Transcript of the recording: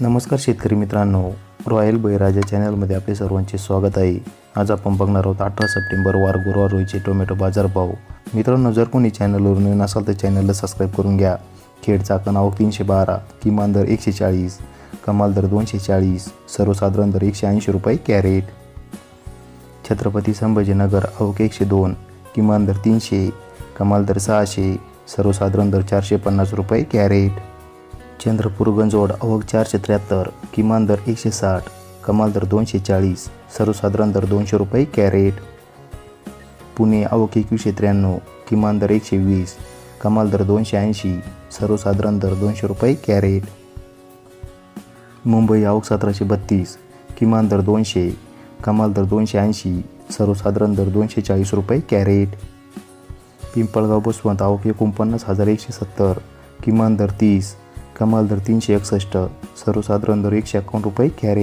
नमस्कार शेतकरी मित्रांनो, रॉयल बळीराजा चॅनलमध्ये आपले सर्वांचे स्वागत आहे। आज आपण बघणार आहोत 18 सप्टेंबर वार गुरुवार रोजीचे टोमॅटो बाजारभाव। मित्रांनो, जर कोणी चॅनलवर नवीन असाल तर चॅनलला सबस्क्राईब करून घ्या। खेड चाकण आवक 312, किमान दर 140, कमाल दर 240, सर्वसाधारण दर 180 रुपये कॅरेट। छत्रपती संभाजीनगर आवक 102, किमान दर 300, कमाल दर 600, सर्वसाधारण दर 450 रुपये कॅरेट। चंद्रपूर गंजोड आवक 473, किमान दर 160, कमाल दर 240, सर्वसाधारण दर 200 रुपये कॅरेट। पुणे आवक 2193, किमान दर 120, कमाल दर 280, सर्वसाधारण दर 200 रुपये कॅरेट। मुंबई आवक 1732, किमान दर 200, कमाल दर 280, सर्वसाधारण दर 240 रुपये कॅरेट। पिंपळगाव बसवंत आवक 49,170, किमान दर 30, कमाल दर 361, सर्वसाधारण दर 151 रुपये कॅरेट।